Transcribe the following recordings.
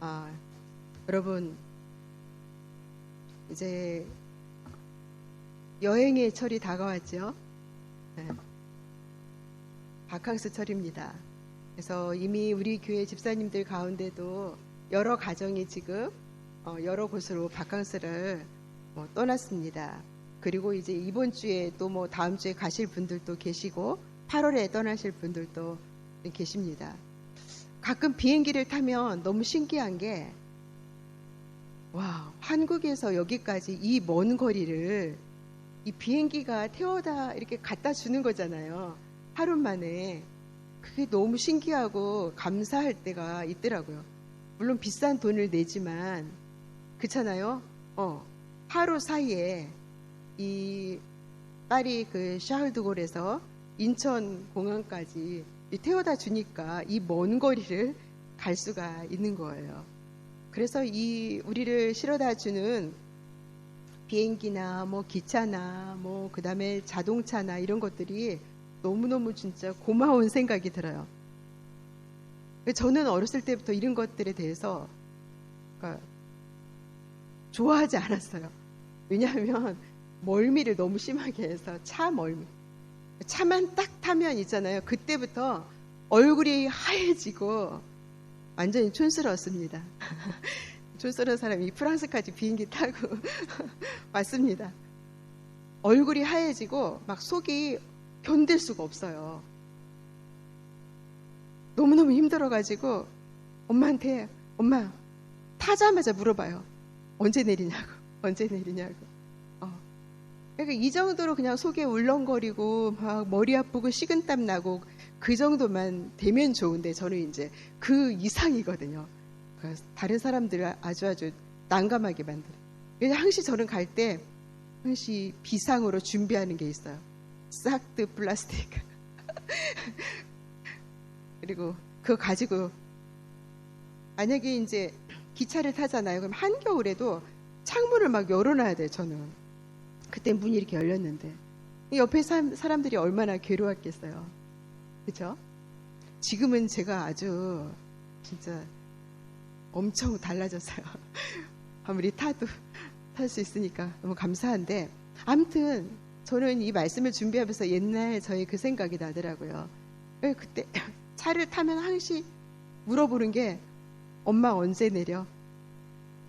아, 여러분, 이제 여행의 철이 다가왔죠. 네. 바캉스 철입니다. 그래서 이미 우리 교회 집사님들 가운데도 여러 가정이 지금 여러 곳으로 바캉스를 떠났습니다. 그리고 이제 이번 주에 또 다음 주에 가실 분들도 계시고 8월에 떠나실 분들도 계십니다. 가끔 비행기를 타면 너무 신기한 게, 와, 한국에서 여기까지 이 먼 거리를 이 비행기가 태워다 이렇게 갖다 주는 거잖아요. 하루 만에. 그게 너무 신기하고 감사할 때가 있더라고요. 물론 비싼 돈을 내지만, 그렇잖아요. 하루 사이에 이 파리 그 샤를드골에서 인천 공항까지 태워다 주니까 이 먼 거리를 갈 수가 있는 거예요. 그래서 이 우리를 실어다 주는 비행기나 기차나 그다음에 자동차나 이런 것들이 너무너무 진짜 고마운 생각이 들어요. 저는 어렸을 때부터 이런 것들에 대해서 좋아하지 않았어요. 왜냐하면 멀미를 너무 심하게 해서 차 멀미. 차만 딱 타면 있잖아요. 그때부터 얼굴이 하얘지고 완전히 촌스러웠습니다. 촌스러운 사람이 프랑스까지 비행기 타고 왔습니다. 얼굴이 하얘지고 막 속이 견딜 수가 없어요. 너무너무 힘들어가지고 엄마한테, 엄마 타자마자 물어봐요. 언제 내리냐고. 언제 내리냐고. 그러니까 이 정도로 그냥 속에 울렁거리고 막 머리 아프고 식은땀 나고 그 정도만 되면 좋은데 저는 이제 그 이상이거든요. 다른 사람들을 아주 난감하게 만들어요. 그래서 항시 저는 갈 때 항시 비상으로 준비하는 게 있어요. 싹드 플라스틱. 그리고 그거 가지고 만약에 이제 기차를 타잖아요. 그럼 한겨울에도 창문을 막 열어놔야 돼요. 저는. 그때 문이 이렇게 열렸는데 옆에 사람들이 얼마나 괴로웠겠어요. 그렇죠? 지금은 제가 아주 진짜 엄청 달라졌어요. 아무리 타도 탈 수 있으니까 너무 감사한데, 아무튼 저는 이 말씀을 준비하면서 옛날 저의 그 생각이 나더라고요. 그때 차를 타면 항시 물어보는 게, 엄마 언제 내려?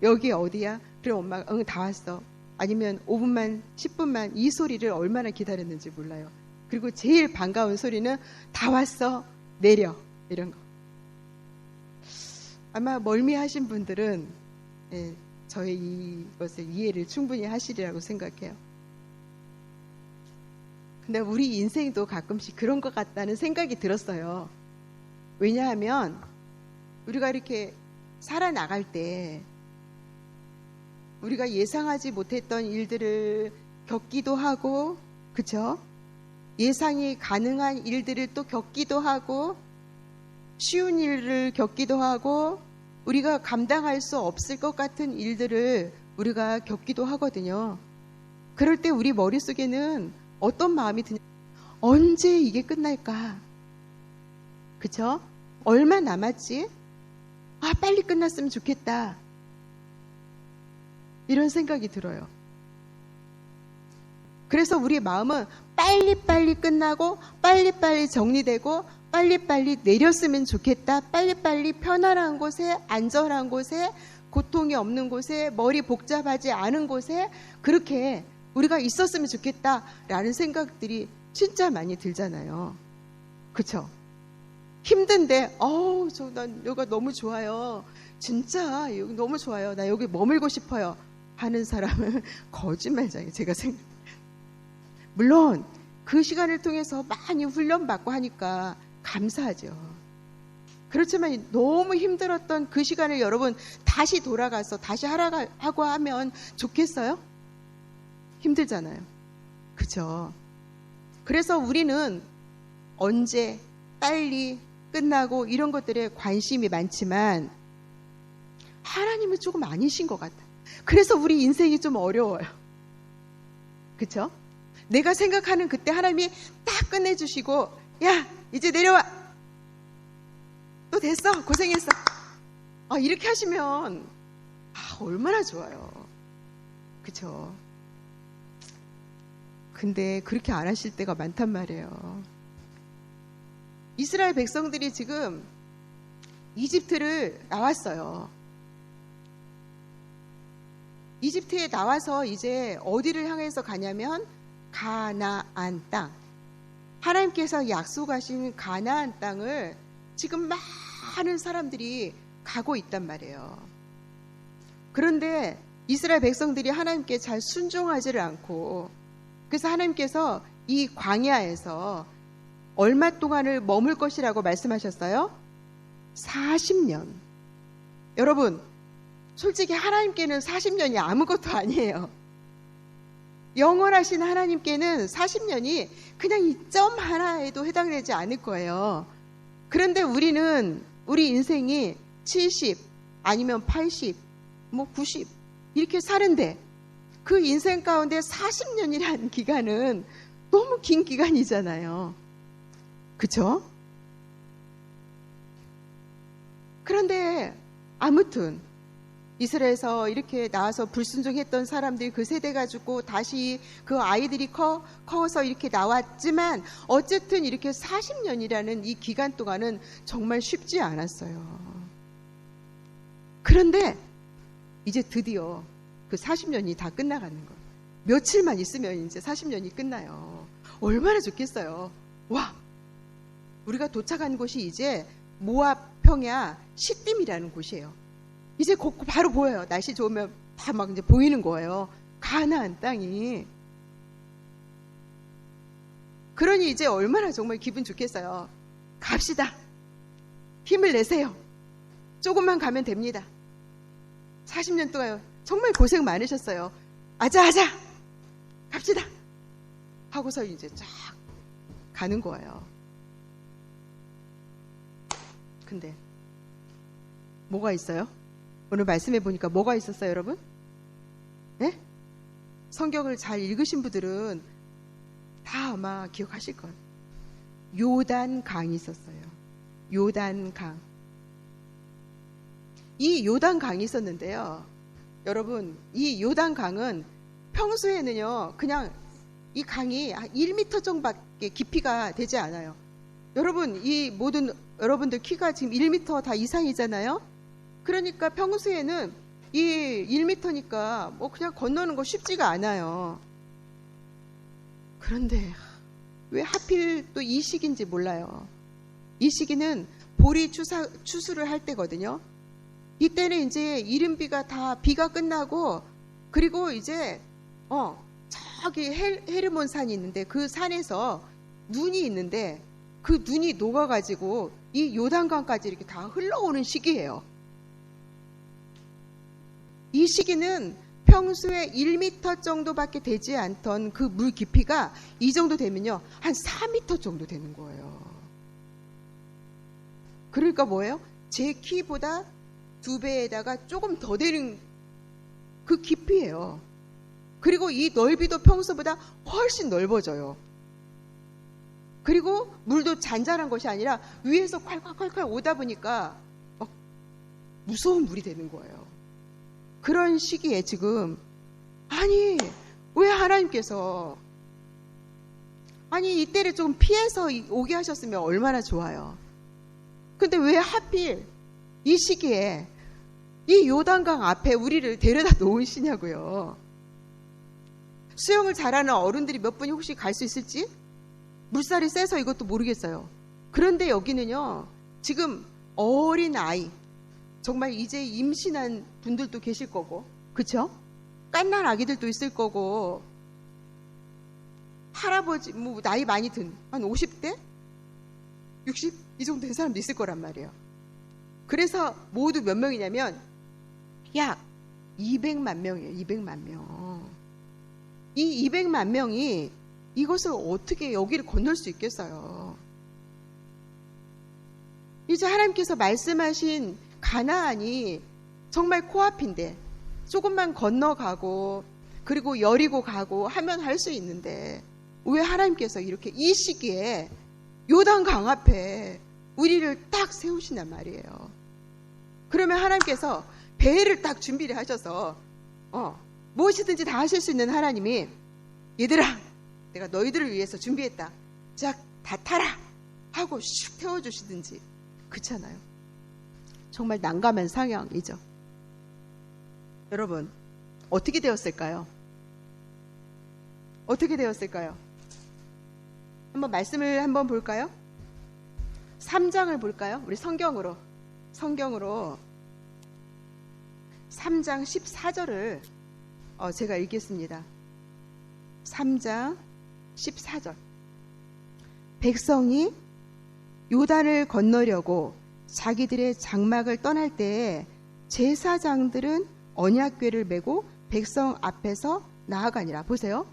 여기 어디야? 그럼 엄마가 응, 다 왔어. 아니면 5분만 10분만, 이 소리를 얼마나 기다렸는지 몰라요. 그리고 제일 반가운 소리는 다 왔어, 내려, 이런 거. 아마 멀미하신 분들은 저의 이것을 이해를 충분히 하시리라고 생각해요. 근데 우리 인생도 가끔씩 그런 것 같다는 생각이 들었어요. 왜냐하면 우리가 이렇게 살아나갈 때 우리가 예상하지 못했던 일들을 겪기도 하고, 그쵸? 예상이 가능한 일들을 또 겪기도 하고, 쉬운 일을 겪기도 하고, 우리가 감당할 수 없을 것 같은 일들을 우리가 겪기도 하거든요. 그럴 때 우리 머릿속에는 어떤 마음이 드냐? 언제 이게 끝날까? 그쵸? 얼마 남았지? 아, 빨리 끝났으면 좋겠다. 이런 생각이 들어요. 그래서 우리 마음은 빨리빨리 끝나고 빨리빨리 정리되고 빨리빨리 내렸으면 좋겠다. 빨리빨리 편안한 곳에, 안전한 곳에, 고통이 없는 곳에, 머리 복잡하지 않은 곳에 그렇게 우리가 있었으면 좋겠다라는 생각들이 진짜 많이 들잖아요. 그쵸? 힘든데 난 여기가 너무 좋아요. 진짜 여기 너무 좋아요. 나 여기 머물고 싶어요. 하는 사람은 거짓말장애. 제가 물론 그 시간을 통해서 많이 훈련받고 하니까 감사하죠. 그렇지만 너무 힘들었던 그 시간을 여러분 다시 돌아가서 다시 하라고 하면 좋겠어요? 힘들잖아요. 그죠? 그래서 우리는 언제 빨리 끝나고 이런 것들에 관심이 많지만 하나님은 조금 아니신 것 같아요. 그래서 우리 인생이 좀 어려워요. 그쵸? 내가 생각하는 그때 하나님이 딱 끝내주시고, 야, 이제 내려와. 또 됐어. 고생했어. 이렇게 하시면 얼마나 좋아요. 그쵸? 근데 그렇게 안 하실 때가 많단 말이에요. 이스라엘 백성들이 지금 이집트를 나왔어요. 이집트에 나와서 이제 어디를 향해서 가냐면 가나안 땅. 하나님께서 약속하신 가나안 땅을 지금 많은 사람들이 가고 있단 말이에요. 그런데 이스라엘 백성들이 하나님께 잘 순종하지를 않고, 그래서 하나님께서 이 광야에서 얼마 동안을 머물 것이라고 말씀하셨어요? 40년. 여러분, 솔직히 하나님께는 40년이 아무것도 아니에요. 영원하신 하나님께는 40년이 그냥 이 점 하나에도 해당되지 않을 거예요. 그런데 우리는 우리 인생이 70 아니면 80, 90 이렇게 사는데 그 인생 가운데 40년이라는 기간은 너무 긴 기간이잖아요. 그쵸? 그런데 아무튼 이스라엘에서 이렇게 나와서 불순종했던 사람들이 그 세대 가지고 다시 그 아이들이 커서 이렇게 나왔지만 어쨌든 이렇게 40년이라는 이 기간 동안은 정말 쉽지 않았어요. 그런데 이제 드디어 그 40년이 다 끝나가는 거예요. 며칠만 있으면 이제 40년이 끝나요. 얼마나 좋겠어요. 와, 우리가 도착한 곳이 이제 모압 평야 시딤이라는 곳이에요. 이제 바로 보여요. 날씨 좋으면 다 막 이제 보이는 거예요. 가나안 땅이. 그러니 이제 얼마나 정말 기분 좋겠어요. 갑시다. 힘을 내세요. 조금만 가면 됩니다. 40년 동안 정말 고생 많으셨어요. 아자아자 갑시다 하고서 이제 쫙 가는 거예요. 근데 뭐가 있어요? 오늘 말씀해 보니까 뭐가 있었어요, 여러분? 네? 성경을 잘 읽으신 분들은 다 아마 기억하실 거예요. 요단강이 있었어요. 요단강. 이 요단강이 있었는데요. 여러분, 이 요단강은 평소에는요, 그냥 이 강이 1m 정도밖에 깊이가 되지 않아요. 여러분, 이 모든 여러분들 키가 지금 1m 다 이상이잖아요. 그러니까 평소에는 이 1m니까 뭐 그냥 건너는 거 쉽지가 않아요. 그런데 왜 하필 또 이 시기인지 몰라요. 이 시기는 보리 추수를 할 때거든요. 이때는 이제 이른비가 다 비가 끝나고, 그리고 이제 저기 헤르몬 산이 있는데 그 산에서 눈이 있는데 그 눈이 녹아가지고 이 요단강까지 이렇게 다 흘러오는 시기예요. 이 시기는 평소에 1m 정도밖에 되지 않던 그 물 깊이가 이 정도 되면요, 한 4m 정도 되는 거예요. 그러니까 뭐예요? 제 키보다 2배에다가 조금 더 되는 그 깊이예요. 그리고 이 넓이도 평소보다 훨씬 넓어져요. 그리고 물도 잔잔한 것이 아니라 위에서 콸콸콸콸 오다 보니까 막 무서운 물이 되는 거예요. 그런 시기에 지금 왜 하나님께서 이때를 좀 피해서 오게 하셨으면 얼마나 좋아요. 근데 왜 하필 이 시기에 이 요단강 앞에 우리를 데려다 놓으시냐고요. 수영을 잘하는 어른들이 몇 분이 혹시 갈 수 있을지? 물살이 세서 이것도 모르겠어요. 그런데 여기는요, 지금 어린 아이, 정말 이제 임신한 분들도 계실 거고, 그쵸? 깐난 아기들도 있을 거고, 할아버지, 나이 많이 든, 한 50대? 60? 이 정도 된 사람도 있을 거란 말이에요. 그래서 모두 몇 명이냐면, 약 200만 명이에요, 200만 명. 이 200만 명이 이것을 어떻게 여기를 건널 수 있겠어요? 이제 하나님께서 말씀하신 가나안이 정말 코앞인데 조금만 건너가고 그리고 여리고 가고 하면 할 수 있는데 왜 하나님께서 이렇게 이 시기에 요단강 앞에 우리를 딱 세우시단 말이에요. 그러면 하나님께서 배를 딱 준비를 하셔서 무엇이든지 다 하실 수 있는 하나님이 얘들아 내가 너희들을 위해서 준비했다. 자, 다 타라 하고 슉 태워주시든지 그렇잖아요. 정말 난감한 상황이죠. 여러분 어떻게 되었을까요? 어떻게 되었을까요? 한번 말씀을 한번 볼까요? 3장을 볼까요? 우리 성경으로 3장 14절을 제가 읽겠습니다. 3장 14절. 백성이 요단을 건너려고 자기들의 장막을 떠날 때에 제사장들은 언약궤를 메고 백성 앞에서 나아가니라. 보세요.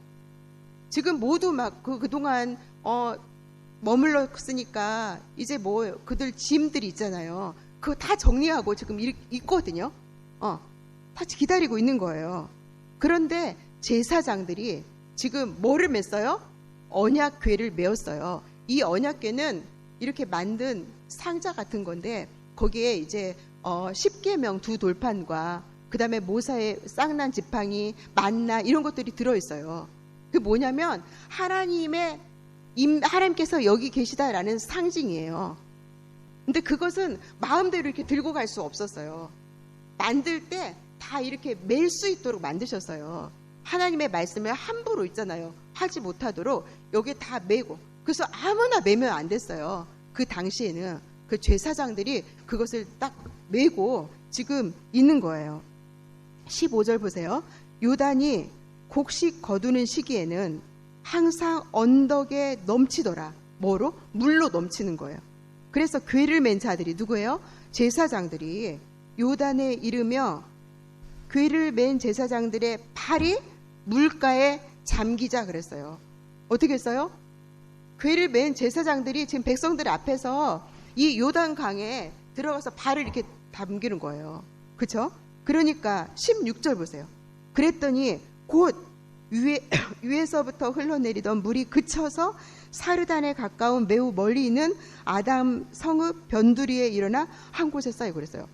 지금 모두 막 그동안 머물렀으니까 이제 뭐 그들 짐들이 있잖아요. 그거 다 정리하고 지금 있거든요. 다 기다리고 있는 거예요. 그런데 제사장들이 지금 뭐를 맸어요? 언약궤를 메었어요. 이 언약궤는 이렇게 만든 상자 같은 건데 거기에 이제 10계명 2돌판과 그 다음에 모세의 쌍난 지팡이, 만나 이런 것들이 들어있어요. 그게 뭐냐면 하나님께서 여기 계시다라는 상징이에요. 근데 그것은 마음대로 이렇게 들고 갈 수 없었어요. 만들 때 다 이렇게 멜 수 있도록 만드셨어요. 하나님의 말씀을 함부로 있잖아요. 하지 못하도록 여기에 다 메고. 그래서 아무나 메면 안 됐어요. 그 당시에는 그 제사장들이 그것을 딱 메고 지금 있는 거예요. 15절 보세요. 요단이 곡식 거두는 시기에는 항상 언덕에 넘치더라. 뭐로? 물로 넘치는 거예요. 그래서 궤를 맨 자들이 누구예요? 제사장들이 요단에 이르며 궤를 맨 제사장들의 팔이 물가에 잠기자 그랬어요. 어떻게 했어요? 궤를 맨 제사장들이 지금 백성들 앞에서 이 요단 강에 들어가서 발을 이렇게 담기는 거예요. 그렇죠? 그러니까 16절 보세요. 그랬더니 곧 위에서부터 흘러내리던 물이 그쳐서 사르단에 가까운 매우 멀리 있는 아담 성읍 변두리에 일어나 한 곳에 쌓이고 그랬어요.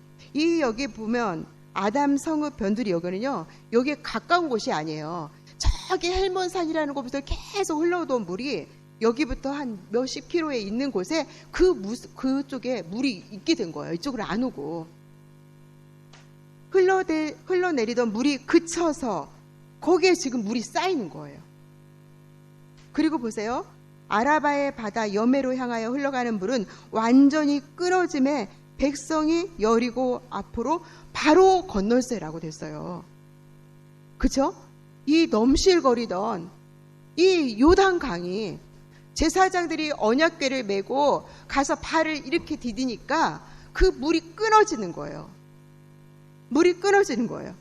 여기 보면 아담 성읍 변두리 여기는요. 여기에 가까운 곳이 아니에요. 저기 헬몬산이라는 곳부터 계속 흘러오던 물이 여기부터 한 몇십 킬로에 있는 곳에 그쪽에 물이 있게 된 거예요. 이쪽으로 안 오고. 흘러내리던 물이 그쳐서 거기에 지금 물이 쌓이는 거예요. 그리고 보세요. 아라바의 바다 여매로 향하여 흘러가는 물은 완전히 끊어짐에 백성이 여리고 앞으로 바로 건널세라고 됐어요. 그쵸? 이 넘실거리던 이 요단 강이 제사장들이 언약궤를 메고 가서 발을 이렇게 디디니까 그 물이 끊어지는 거예요. 물이 끊어지는 거예요.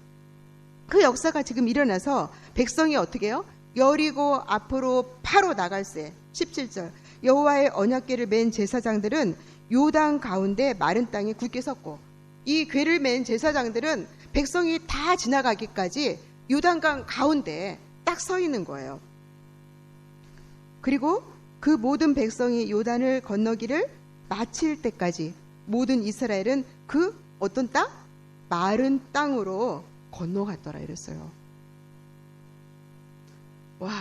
그 역사가 지금 일어나서 백성이 어떻게 해요? 여리고 앞으로 바로 나갈세. 17절. 여호와의 언약궤를 맨 제사장들은 요단 가운데 마른 땅에 굳게 섰고 이 궤를 맨 제사장들은 백성이 다 지나가기까지 요단강 가운데 딱 서 있는 거예요. 그리고 그 모든 백성이 요단을 건너기를 마칠 때까지 모든 이스라엘은 그 어떤 땅? 마른 땅으로 건너갔더라 이랬어요. 와,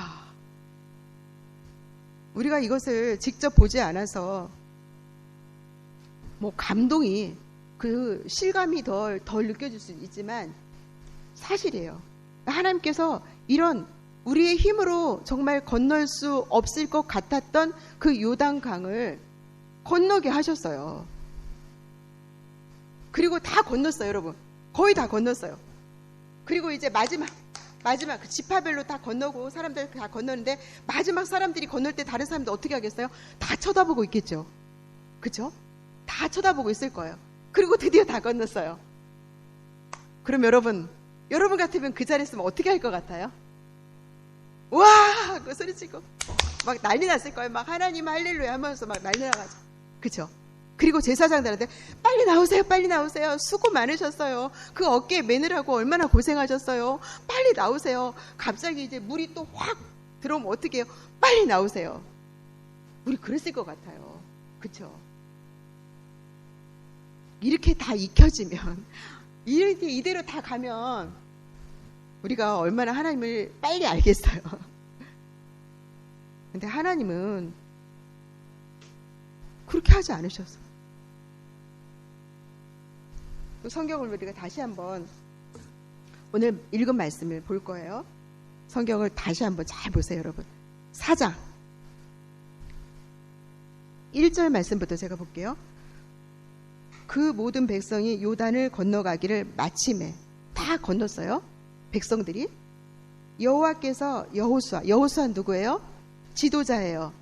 우리가 이것을 직접 보지 않아서 뭐 감동이 그 실감이 덜 느껴질 수 있지만 사실이에요. 하나님께서 이런 우리의 힘으로 정말 건널 수 없을 것 같았던 그 요단강을 건너게 하셨어요. 그리고 다 건넜어요, 여러분. 거의 다 건넜어요. 그리고 이제 마지막 그 지파별로 다 건너고 사람들 다 건너는데 마지막 사람들이 건널 때 다른 사람들 어떻게 하겠어요? 다 쳐다보고 있겠죠. 그렇죠? 다 쳐다보고 있을 거예요. 그리고 드디어 다 건넜어요. 그럼 여러분 같으면 그 자리에 있으면 어떻게 할 것 같아요? 와! 그 소리치고 막 난리 났을 거예요. 막 하나님 할렐루야 하면서 막 난리 나가지고. 그렇죠? 그리고 제사장들한테 빨리 나오세요. 수고 많으셨어요. 그 어깨에 매느라고 얼마나 고생하셨어요. 빨리 나오세요. 갑자기 이제 물이 또 확 들어오면 어떻게 해요? 빨리 나오세요. 우리 그랬을 것 같아요. 그렇죠? 이렇게 다 익혀지면, 이렇게 이대로 다 가면 우리가 얼마나 하나님을 빨리 알겠어요. 근데 하나님은 그렇게 하지 않으셔서. 성경을 우리가 다시 한번 오늘 읽은 말씀을 볼 거예요. 성경을 다시 한번 잘 보세요, 여러분. 4장 1절 말씀부터 제가 볼게요. 그 모든 백성이 요단을 건너가기를 마침에 다 건넜어요. 백성들이. 여호와께서 여호수아 누구예요? 지도자예요.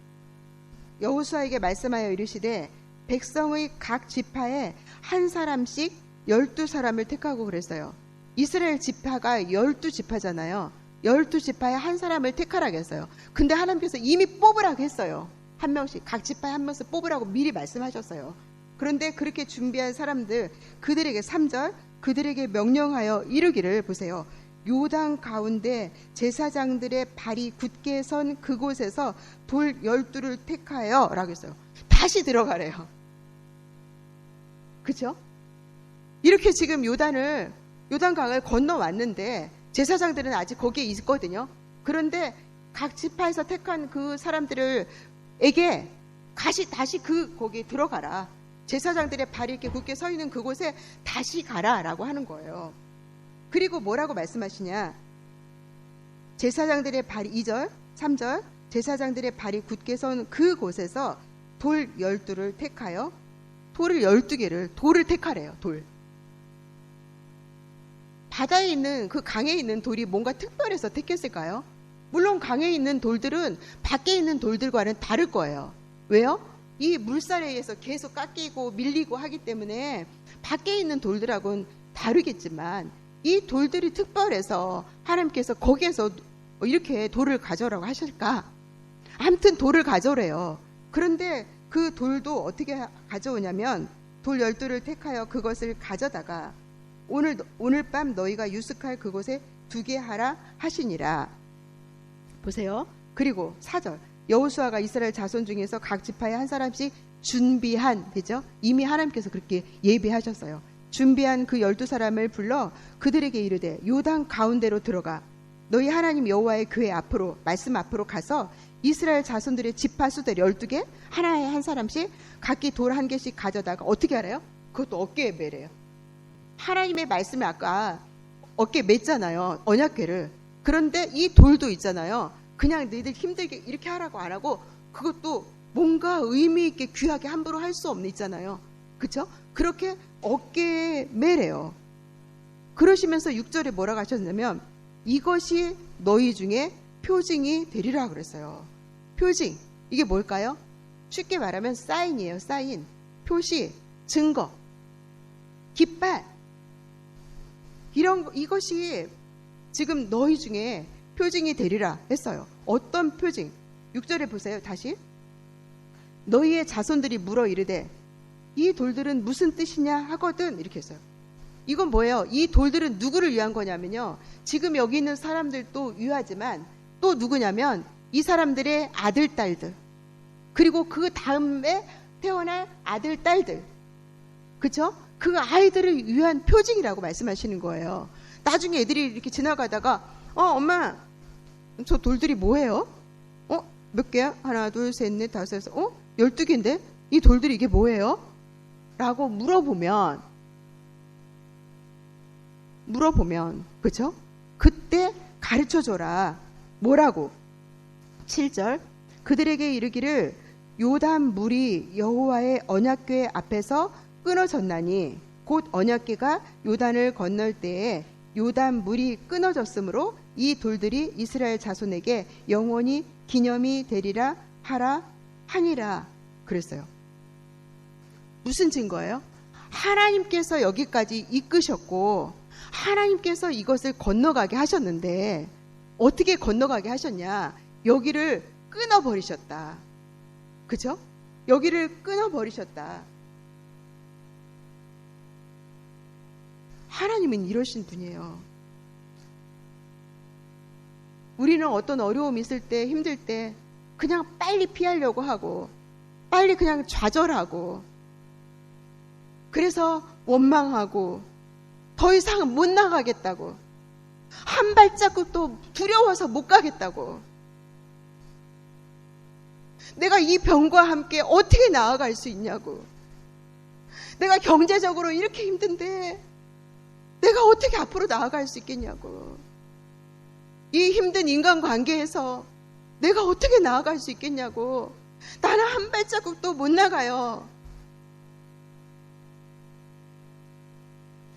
여호수아에게 말씀하여 이르시되 백성의 각 지파에 한 사람씩 12사람을 택하고 그랬어요. 이스라엘 지파가 12지파잖아요. 12지파에 한 사람을 택하라고 했어요. 근데 하나님께서 이미 뽑으라고 했어요. 한 명씩, 각 지파에 한 명씩 뽑으라고 미리 말씀하셨어요. 그런데 그렇게 준비한 사람들, 그들에게 3절, 그들에게 명령하여 이르기를, 보세요. 요단 가운데 제사장들의 발이 굳게 선 그곳에서 돌 12를 택하여 라고 했어요. 다시 들어가래요. 그죠? 이렇게 지금 요단강을 건너왔는데 제사장들은 아직 거기에 있거든요. 그런데 각 지파에서 택한 그 사람들에게 다시 거기에 들어가라. 제사장들의 발이 이렇게 굳게 서 있는 그곳에 다시 가라라고 하는 거예요. 그리고 뭐라고 말씀하시냐? 제사장들의 발이 2절, 3절, 제사장들의 발이 굳게 선 그곳에서 돌 12를 택하여, 돌을 12개를, 돌을 택하래요. 돌. 바다에 있는 그 강에 있는 돌이 뭔가 특별해서 택했을까요? 물론 강에 있는 돌들은 밖에 있는 돌들과는 다를 거예요. 왜요? 이 물살에 의해서 계속 깎이고 밀리고 하기 때문에 밖에 있는 돌들하고는 다르겠지만 이 돌들이 특별해서 하나님께서 거기에서 이렇게 돌을 가져오라고 하실까? 아무튼 돌을 가져오래요. 그런데 그 돌도 어떻게 가져오냐면 돌 12를 택하여 그것을 가져다가 오늘 밤 너희가 유숙할 그곳에 두게 하라 하시니라. 보세요. 그리고 4절, 여호수아가 이스라엘 자손 중에서 각 지파에 한 사람씩 준비한, 그죠? 이미 하나님께서 그렇게 예비하셨어요. 준비한 그 12사람을 불러 그들에게 이르되 요단 가운데로 들어가 너희 하나님 여호와의 교회 앞으로, 말씀 앞으로 가서 이스라엘 자손들의 지파 수들 12개, 하나에 한 사람씩 각기 돌 1개씩 가져다가 어떻게 하래요? 그것도 어깨에 매래요. 하나님의 말씀을 아까 어깨에 맸잖아요. 언약궤를. 그런데 이 돌도 있잖아요. 그냥 너희들 힘들게 이렇게 하라고 안 하고 그것도 뭔가 의미 있게 귀하게 함부로 할 수 없는 있잖아요. 그렇죠? 그렇게 어깨에 매래요. 그러시면서 6절에 뭐라고 하셨냐면 이것이 너희 중에 표징이 되리라 그랬어요. 표징. 이게 뭘까요? 쉽게 말하면 사인이에요. 사인. 표시, 증거, 깃발. 이것이 지금 너희 중에 표징이 되리라 했어요. 어떤 표징? 6절에 보세요. 다시. 너희의 자손들이 물어 이르되 이 돌들은 무슨 뜻이냐 하거든, 이렇게 했어요. 이건 뭐예요? 이 돌들은 누구를 위한 거냐면요, 지금 여기 있는 사람들도 위하지만 또 누구냐면 이 사람들의 아들, 딸들, 그리고 그 다음에 태어날 아들, 딸들, 그쵸? 그 아이들을 위한 표징이라고 말씀하시는 거예요. 나중에 애들이 이렇게 지나가다가 엄마 저 돌들이 뭐예요? 몇 개야? 하나, 둘, 셋, 넷, 다섯, 여섯, 12개인데 이 돌들이 이게 뭐예요? 라고 물어보면 그쵸? 그때 가르쳐줘라. 뭐라고? 7절, 그들에게 이르기를 요단 물이 여호와의 언약궤 앞에서 끊어졌나니 곧 언약궤가 요단을 건널 때에 요단 물이 끊어졌으므로 이 돌들이 이스라엘 자손에게 영원히 기념이 되리라 하라 하니라 그랬어요. 무슨 증거예요? 하나님께서 여기까지 이끄셨고 하나님께서 이것을 건너가게 하셨는데 어떻게 건너가게 하셨냐? 여기를 끊어버리셨다. 그죠? 여기를 끊어버리셨다. 하나님은 이러신 분이에요. 우리는 어떤 어려움이 있을 때, 힘들 때 그냥 빨리 피하려고 하고 빨리 그냥 좌절하고 그래서 원망하고 더 이상 못 나가겠다고, 한 발자국도 두려워서 못 가겠다고, 내가 이 병과 함께 어떻게 나아갈 수 있냐고, 내가 경제적으로 이렇게 힘든데 내가 어떻게 앞으로 나아갈 수 있겠냐고, 이 힘든 인간관계에서 내가 어떻게 나아갈 수 있겠냐고, 나는 한 발자국도 못 나가요.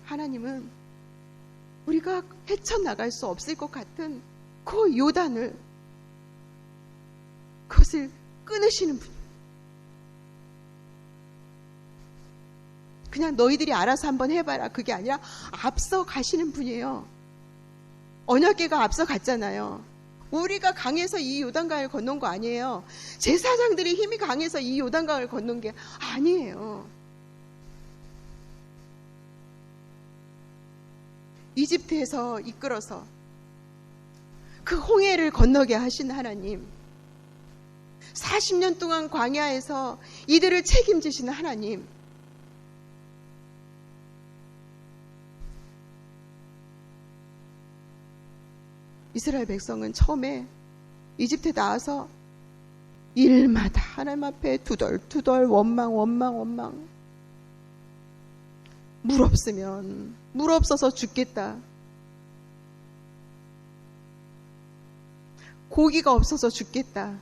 하나님은 우리가 헤쳐나갈 수 없을 것 같은 그 요단을, 그것을 끊으시는 분이에요. 그냥 너희들이 알아서 한번 해봐라, 그게 아니라 앞서 가시는 분이에요. 언약궤가 앞서 갔잖아요. 우리가 강해서 이 요단강을 건넌 거 아니에요. 제사장들이 힘이 강해서 이 요단강을 건넌 게 아니에요. 이집트에서 이끌어서 그 홍해를 건너게 하신 하나님, 40년 동안 광야에서 이들을 책임지시는 하나님, 이스라엘 백성은 처음에 이집트에 나와서 일마다 하나님 앞에 투덜투덜 원망. 물 없으면, 물 없어서 죽겠다, 고기가 없어서 죽겠다,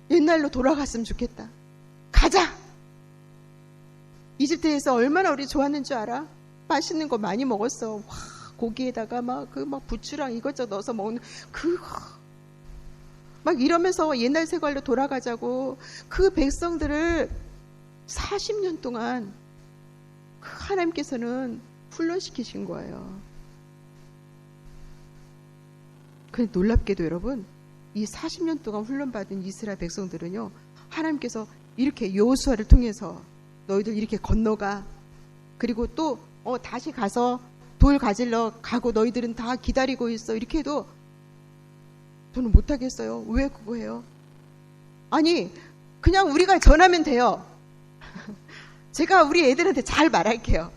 옛날로 돌아갔으면 좋겠다, 가자. 이집트에서 얼마나 우리 좋았는 줄 알아? 맛있는 거 많이 먹었어. 와, 고기에다가 막 부추랑 이것저것 넣어서 먹는 막 이러면서 옛날 생활로 돌아가자고 그 백성들을 40년 동안 하나님께서는 훈련시키신 거예요. 근데 놀랍게도 여러분, 이 40년 동안 훈련받은 이스라엘 백성들은요, 하나님께서 이렇게 여호수아를 통해서 너희들 이렇게 건너가, 그리고 또 다시 가서 돌 가질러 가고 너희들은 다 기다리고 있어, 이렇게 해도 저는 못하겠어요. 왜 그거 해요? 아니, 그냥 우리가 전하면 돼요. 제가 우리 애들한테 잘 말할게요.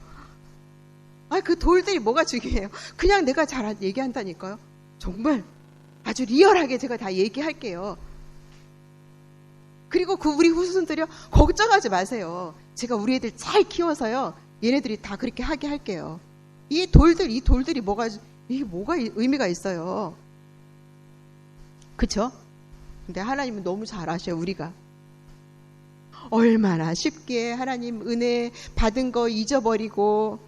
그 돌들이 뭐가 중요해요? 그냥 내가 잘 얘기한다니까요. 정말 아주 리얼하게 제가 다 얘기할게요. 그리고 우리 후손들이요, 걱정하지 마세요. 제가 우리 애들 잘 키워서요, 얘네들이 다 그렇게 하게 할게요. 이 돌들이 이게 뭐가 의미가 있어요. 그쵸? 근데 하나님은 너무 잘 아셔요. 우리가 얼마나 쉽게 하나님 은혜 받은 거 잊어버리고,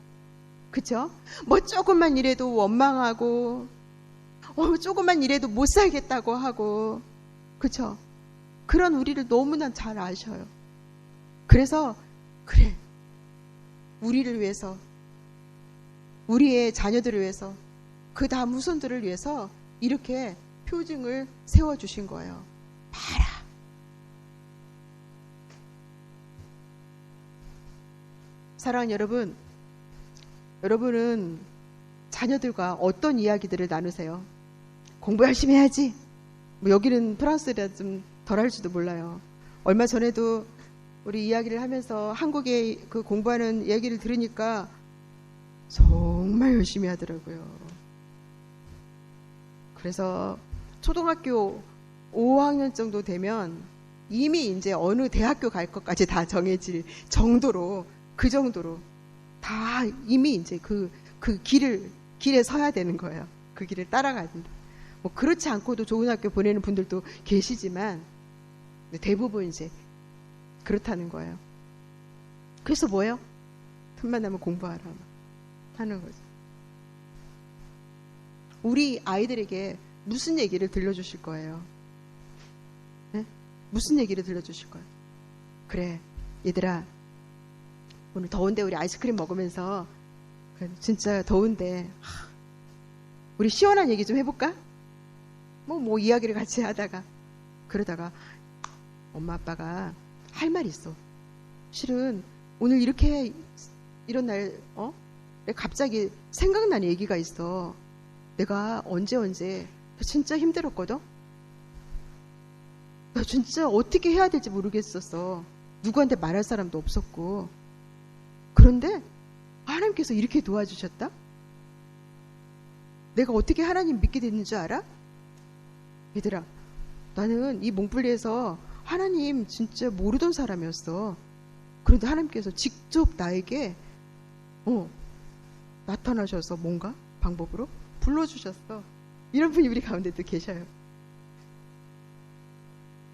그쵸? 뭐 조금만 이래도 원망하고, 조금만 이래도 못 살겠다고 하고, 그쵸? 그런 우리를 너무나 잘 아셔요. 그래서 그래, 우리를 위해서, 우리의 자녀들을 위해서, 그 다음 후손들을 위해서 이렇게 표징을 세워주신 거예요. 봐라. 사랑하는 여러분, 여러분은 자녀들과 어떤 이야기들을 나누세요? 공부 열심히 해야지. 여기는 프랑스라 좀 덜할지도 몰라요. 얼마 전에도 우리 이야기를 하면서 한국에 그 공부하는 얘기를 들으니까 정말 열심히 하더라고요. 그래서 초등학교 5학년 정도 되면 이미 이제 어느 대학교 갈 것까지 다 정해질 정도로, 그 정도로 다 이미 이제 그 길에 서야 되는 거예요. 그 길을 따라가야 된다. 뭐 그렇지 않고도 좋은 학교 보내는 분들도 계시지만 대부분 이제 그렇다는 거예요. 그래서 뭐예요? 틈만 나면 공부하라 하는 거죠. 우리 아이들에게 무슨 얘기를 들려주실 거예요? 네? 무슨 얘기를 들려주실 거예요? 그래, 얘들아, 오늘 더운데 우리 아이스크림 먹으면서, 진짜 더운데 우리 시원한 얘기 좀 해볼까? 뭐 이야기를 같이 하다가, 그러다가 엄마 아빠가 할 말이 있어. 실은 오늘 이런 날 갑자기 생각나는 얘기가 있어. 내가 언제 진짜 힘들었거든. 나 진짜 어떻게 해야 될지 모르겠었어. 누구한테 말할 사람도 없었고. 그런데 하나님께서 이렇게 도와주셨다? 내가 어떻게 하나님 믿게 됐는 줄 알아? 얘들아, 나는 이 몽블리에서 하나님 진짜 모르던 사람이었어. 그런데 하나님께서 직접 나에게 나타나셔서 뭔가 방법으로 불러주셨어. 이런 분이 우리 가운데도 계셔요.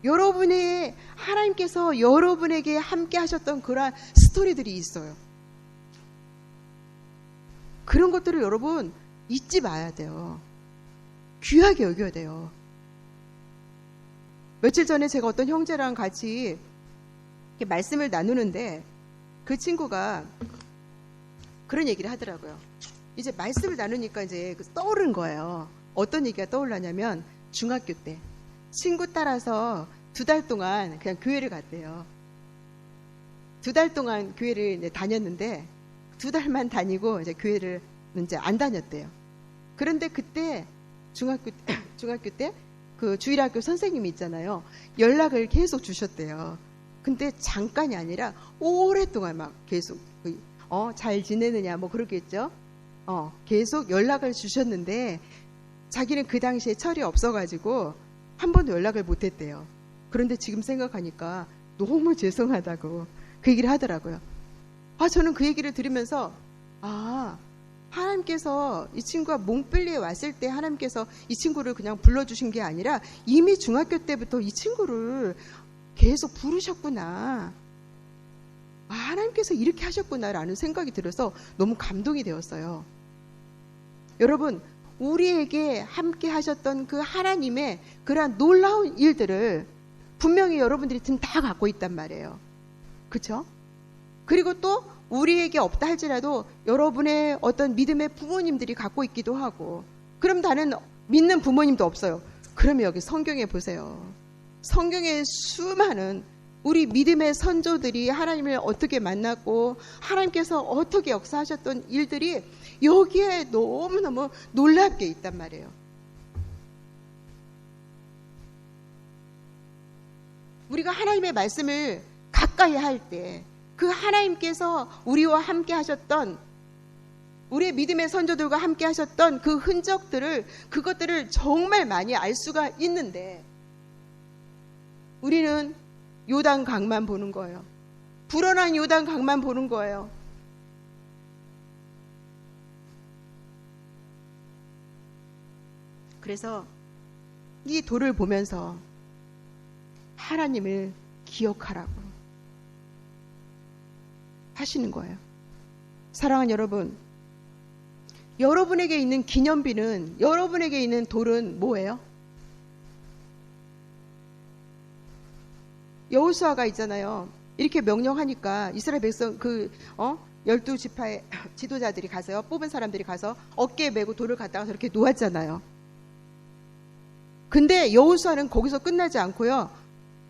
여러분의 하나님께서 여러분에게 함께 하셨던 그러한 스토리들이 있어요. 그런 것들을 여러분 잊지 마야 돼요. 귀하게 여겨야 돼요. 며칠 전에 제가 어떤 형제랑 같이 이렇게 말씀을 나누는데 그 친구가 그런 얘기를 하더라고요. 이제 말씀을 나누니까 이제 떠오른 거예요. 어떤 얘기가 떠올랐냐면 중학교 때 친구 따라서 2달 동안 그냥 교회를 갔대요. 2달 동안 교회를 이제 다녔는데 2달만 다니고 이제 교회를 이제 안 다녔대요. 그런데 그때 중학교 때 그 주일학교 선생님이 있잖아요. 연락을 계속 주셨대요. 근데 잠깐이 아니라 오랫동안 막 계속 잘 지내느냐 뭐 그러겠죠. 계속 연락을 주셨는데 자기는 그 당시에 철이 없어가지고 한 번도 연락을 못했대요. 그런데 지금 생각하니까 너무 죄송하다고 그 얘기를 하더라고요. 저는 그 얘기를 들으면서 하나님께서 이 친구가 몽펠리에 왔을 때 하나님께서 이 친구를 그냥 불러주신 게 아니라 이미 중학교 때부터 이 친구를 계속 부르셨구나. 하나님께서 이렇게 하셨구나라는 생각이 들어서 너무 감동이 되었어요. 여러분, 우리에게 함께 하셨던 그 하나님의 그러한 놀라운 일들을 분명히 여러분들이 지금 다 갖고 있단 말이에요. 그렇죠? 그리고 또 우리에게 없다 할지라도 여러분의 어떤 믿음의 부모님들이 갖고 있기도 하고, 그럼 나는 믿는 부모님도 없어요. 그러면 여기 성경에 보세요. 성경에 수많은 우리 믿음의 선조들이 하나님을 어떻게 만났고 하나님께서 어떻게 역사하셨던 일들이 여기에 너무너무 놀랍게 있단 말이에요. 우리가 하나님의 말씀을 가까이 할 때 그 하나님께서 우리와 함께 하셨던, 우리의 믿음의 선조들과 함께 하셨던 그 흔적들을, 그것들을 정말 많이 알 수가 있는데 우리는 요단강만 보는 거예요. 불어난 요단강만 보는 거예요. 그래서 이 돌을 보면서 하나님을 기억하라고 하시는 거예요. 사랑하는 여러분, 여러분에게 있는 기념비는, 여러분에게 있는 돌은 뭐예요? 여호수아가 있잖아요. 이렇게 명령하니까 이스라엘 백성 12지파의 지도자들이 가서요, 뽑은 사람들이 가서 어깨에 메고 돌을 갖다가 저렇게 놓았잖아요. 근데 여호수아는 거기서 끝나지 않고요.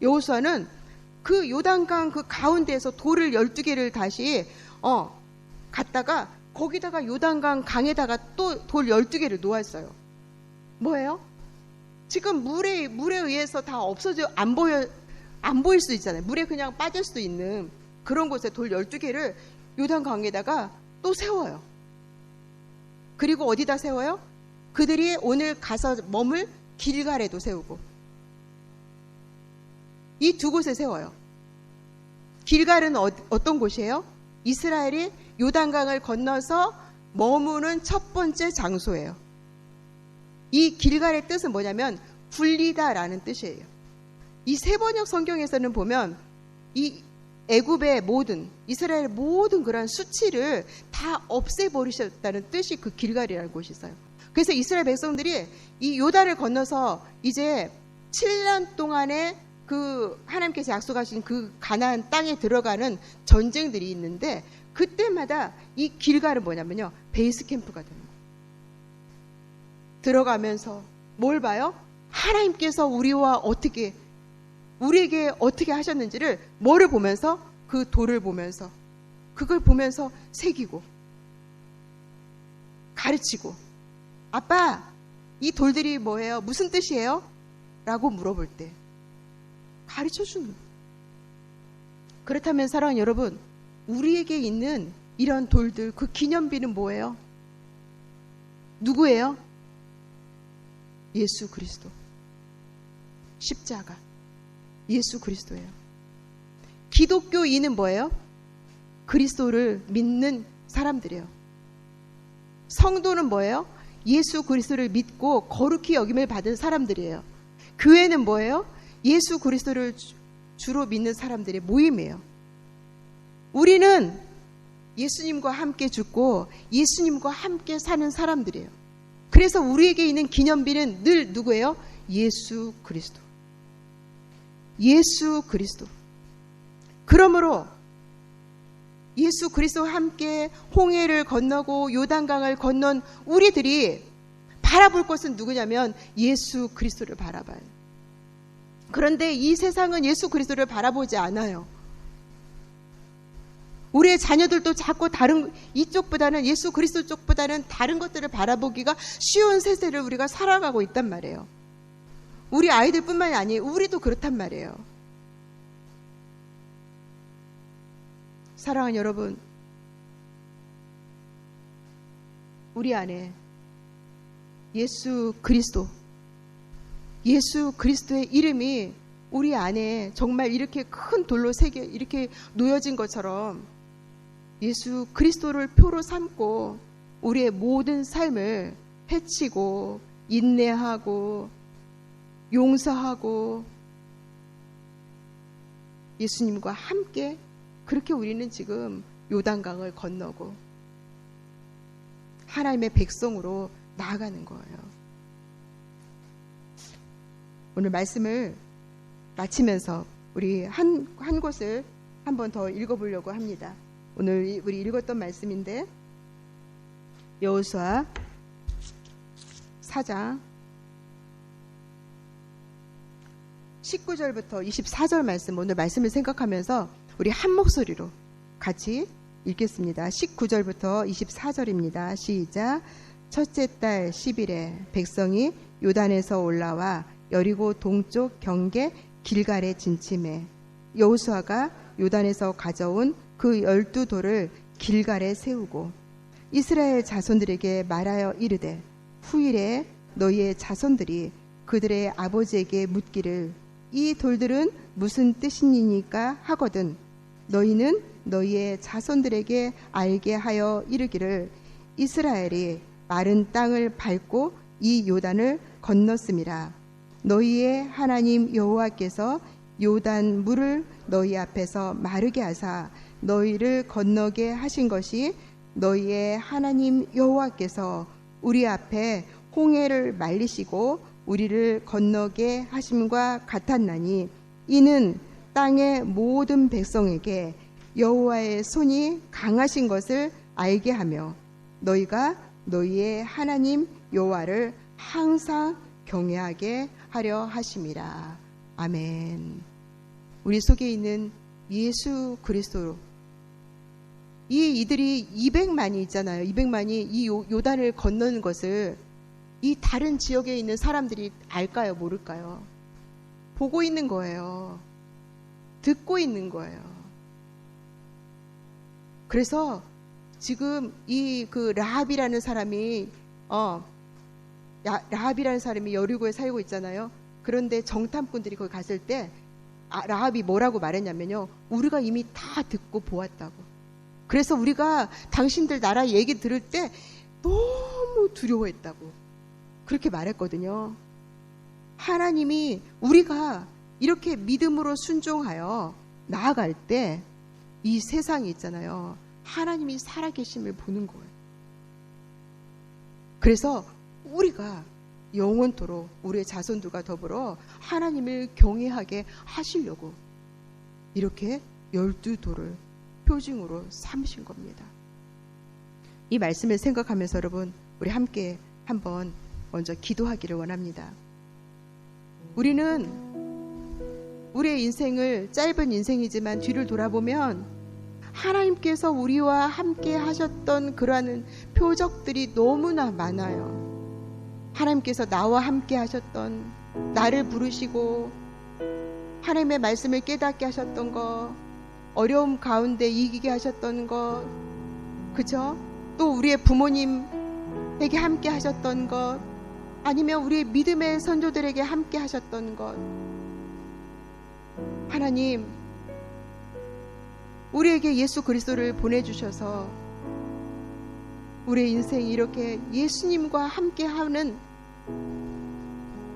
여호수아는 그 요단강 그 가운데에서 돌을 12개를 다시 갖다가 거기다가 요단강 강에다가 또 돌 12개를 놓았어요. 뭐예요? 지금 물에 의해서 다 없어져 안 보일 수 있잖아요. 물에 그냥 빠질 수 있는 그런 곳에 돌 12개를 요단강에다가 또 세워요. 그리고 어디다 세워요? 그들이 오늘 가서 머물 길갈에도 세우고, 이 두 곳에 세워요. 길갈은 어떤 곳이에요? 이스라엘이 요단강을 건너서 머무는 첫 번째 장소예요. 이 길갈의 뜻은 뭐냐면 굴리다라는 뜻이에요. 이 세번역 성경에서는 보면 이 애굽의 모든, 이스라엘의 모든 그런 수치를 다 없애버리셨다는 뜻이 그 길갈이라는 곳이 있어요. 그래서 이스라엘 백성들이 이 요단을 건너서 이제 7년 동안의 그 하나님께서 약속하신 그 가나안 땅에 들어가는 전쟁들이 있는데, 그때마다 이 길갈은 뭐냐면요, 베이스 캠프가 되는 거예요. 들어가면서 뭘 봐요? 하나님께서 우리에게 어떻게 하셨는지를 뭐를 보면서? 그 돌을 보면서, 그걸 보면서 새기고 가르치고, 아빠 이 돌들이 뭐예요? 무슨 뜻이에요? 라고 물어볼 때 가르쳐주는 거예요. 그렇다면 사랑하는 여러분, 우리에게 있는 이런 돌들, 그 기념비는 뭐예요? 누구예요? 예수 그리스도. 십자가. 예수 그리스도예요. 기독교인은 뭐예요? 그리스도를 믿는 사람들이에요. 성도는 뭐예요? 예수 그리스도를 믿고 거룩히 여김을 받은 사람들이에요. 교회는 뭐예요? 예수 그리스도를 주로 믿는 사람들의 모임이에요. 우리는 예수님과 함께 죽고 예수님과 함께 사는 사람들이에요. 그래서 우리에게 있는 기념비는 늘 누구예요? 예수 그리스도. 예수 그리스도. 그러므로 예수 그리스도와 함께 홍해를 건너고 요단강을 건넌 우리들이 바라볼 것은 누구냐면 예수 그리스도를 바라봐요. 그런데 이 세상은 예수 그리스도를 바라보지 않아요. 우리의 자녀들도 자꾸 다른 이쪽보다는 예수 그리스도 쪽보다는 다른 것들을 바라보기가 쉬운 세대를 우리가 살아가고 있단 말이에요. 우리 아이들뿐만이 아니에요. 우리도 그렇단 말이에요. 사랑하는 여러분, 우리 안에 예수 그리스도의 이름이 우리 안에 정말 이렇게 큰 돌로 새겨 이렇게 놓여진 것처럼 예수 그리스도를 표로 삼고 우리의 모든 삶을 해치고 인내하고 용서하고 예수님과 함께 그렇게 우리는 지금 요단강을 건너고 하나님의 백성으로 나아가는 거예요. 오늘 말씀을 마치면서 우리 한 곳을 한 번 더 읽어보려고 합니다. 오늘 우리 읽었던 말씀인데 여호수아 4장 19절부터 24절 말씀, 오늘 말씀을 생각하면서 우리 한 목소리로 같이 읽겠습니다. 19절부터 24절입니다. 시작. 첫째 달 10일에 백성이 요단에서 올라와 여리고 동쪽 경계 길갈에 진침해 여호수아가 요단에서 가져온 그 12돌을 길갈에 세우고 이스라엘 자손들에게 말하여 이르되 후일에 너희의 자손들이 그들의 아버지에게 묻기를 이 돌들은 무슨 뜻이니까 하거든 너희는 너희의 자손들에게 알게 하여 이르기를 이스라엘이 마른 땅을 밟고 이 요단을 건넜음이라. 너희의 하나님 여호와께서 요단 물을 너희 앞에서 마르게 하사 너희를 건너게 하신 것이 너희의 하나님 여호와께서 우리 앞에 홍해를 말리시고 우리를 건너게 하심과 같았나니 이는 땅의 모든 백성에게 여호와의 손이 강하신 것을 알게 하며 너희가 너희의 하나님 여호와를 항상 경외하게 하려 하심이라. 아멘. 우리 속에 있는 예수 그리스도, 이들이 200만이 있잖아요. 200만이 이 요단을 건너는 것을 이 다른 지역에 있는 사람들이 알까요? 모를까요? 보고 있는 거예요. 듣고 있는 거예요. 그래서 지금 이 그 라합이라는 사람이 라합이라는 사람이 여리고에 살고 있잖아요. 그런데 정탐꾼들이 거기 갔을 때 라합이 뭐라고 말했냐면요. 우리가 이미 다 듣고 보았다고. 그래서 우리가 당신들 나라 얘기 들을 때 너무 두려워했다고. 그렇게 말했거든요. 하나님이 우리가 이렇게 믿음으로 순종하여 나아갈 때 이 세상이 있잖아요. 하나님이 살아계심을 보는 거예요. 그래서 우리가 영원토록 우리의 자손들과 더불어 하나님을 경외하게 하시려고 이렇게 12돌을 표징으로 삼으신 겁니다. 이 말씀을 생각하면서 여러분 우리 함께 한번 먼저 기도하기를 원합니다. 우리는 우리의 인생을 짧은 인생이지만 뒤를 돌아보면 하나님께서 우리와 함께 하셨던 그러한 표적들이 너무나 많아요. 하나님께서 나와 함께 하셨던, 나를 부르시고 하나님의 말씀을 깨닫게 하셨던 거, 어려움 가운데 이기게 하셨던 것, 그죠? 또 우리의 부모님에게 함께 하셨던 것, 아니면 우리의 믿음의 선조들에게 함께 하셨던 것, 하나님, 우리에게 예수 그리스도를 보내주셔서 우리의 인생이 이렇게 예수님과 함께하는,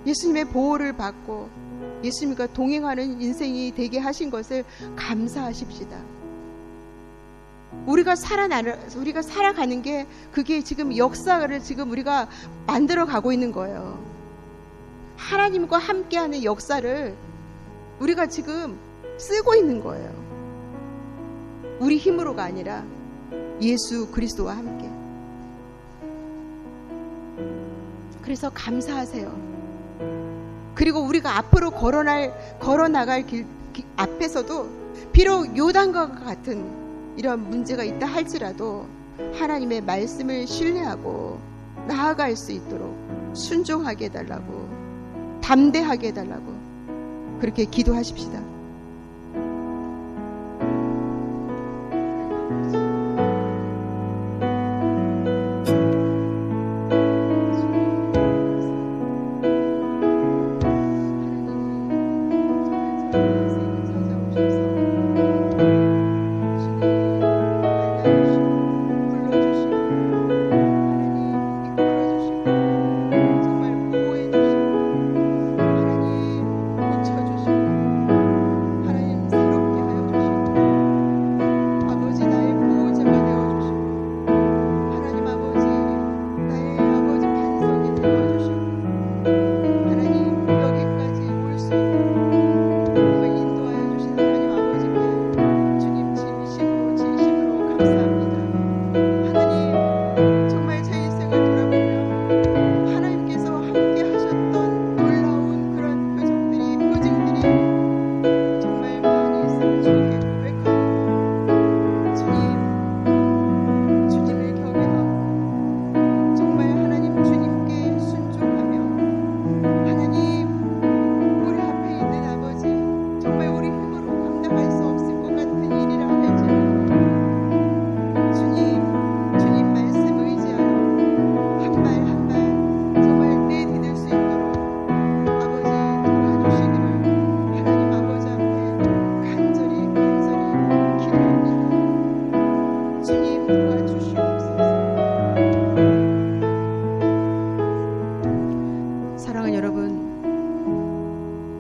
예수님의 보호를 받고 예수님과 동행하는 인생이 되게 하신 것을 감사하십시다. 우리가 살아가는 게 그게 지금 역사를 지금 우리가 만들어 가고 있는 거예요. 하나님과 함께하는 역사를 우리가 지금 쓰고 있는 거예요. 우리 힘으로가 아니라 예수 그리스도와 함께. 그래서 감사하세요. 그리고 우리가 앞으로 걸어나갈 길 앞에서도 비록 요단과 같은 이런 문제가 있다 할지라도 하나님의 말씀을 신뢰하고 나아갈 수 있도록 순종하게 해달라고, 담대하게 해달라고 그렇게 기도하십시다.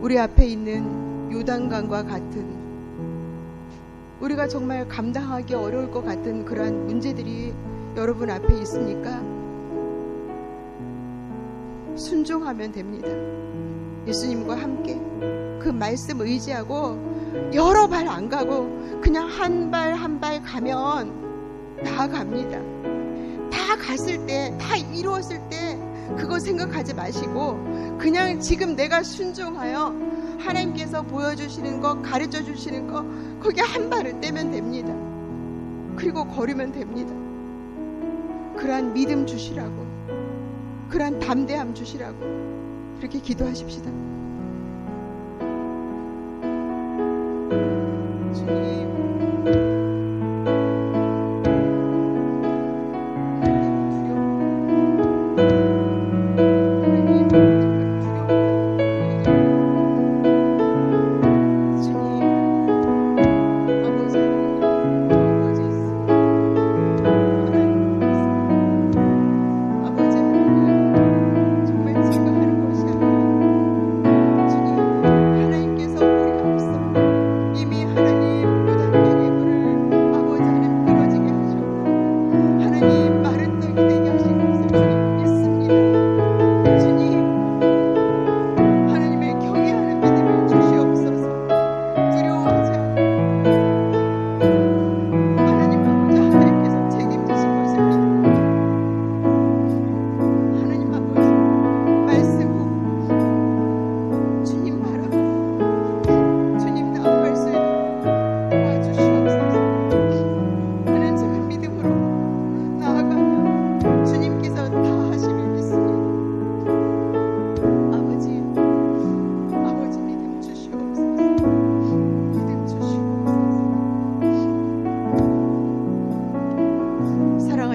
우리 앞에 있는 요단강과 같은, 우리가 정말 감당하기 어려울 것 같은 그러한 문제들이 여러분 앞에 있으니까 순종하면 됩니다. 예수님과 함께 그 말씀 의지하고 여러 발 안 가고 그냥 한 발 한 발 가면 나아갑니다. 다 갔을 때, 다 이루었을 때 그거 생각하지 마시고 그냥 지금 내가 순종하여 하나님께서 보여주시는 거, 가르쳐 주시는 거, 거기에 한 발을 떼면 됩니다. 그리고 걸으면 됩니다. 그러한 믿음 주시라고, 그러한 담대함 주시라고 그렇게 기도하십시다. 주님,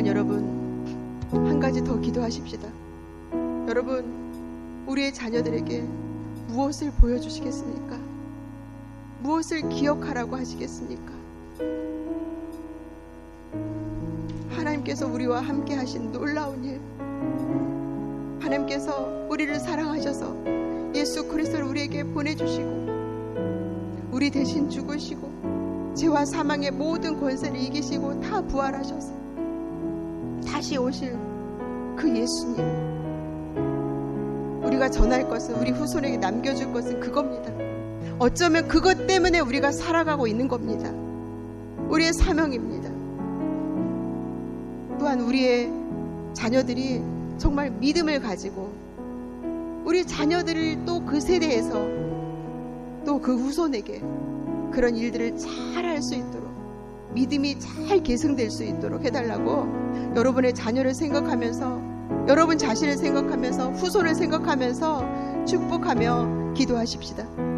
여러분 한 가지 더 기도하십시다. 여러분, 우리의 자녀들에게 무엇을 보여주시겠습니까? 무엇을 기억하라고 하시겠습니까? 하나님께서 우리와 함께 하신 놀라운 일, 하나님께서 우리를 사랑하셔서 예수 그리스도를 우리에게 보내주시고 우리 대신 죽으시고 죄와 사망의 모든 권세를 이기시고 다 부활하셔서 다시 오실 그 예수님, 우리가 전할 것은, 우리 후손에게 남겨줄 것은 그겁니다. 어쩌면 그것 때문에 우리가 살아가고 있는 겁니다. 우리의 사명입니다. 또한 우리의 자녀들이 정말 믿음을 가지고 우리 자녀들을 또 그 세대에서 또 그 후손에게 그런 일들을 잘 할 수 있도록, 믿음이 잘 계승될 수 있도록 해달라고 여러분의 자녀를 생각하면서, 여러분 자신을 생각하면서, 후손을 생각하면서 축복하며 기도하십시다.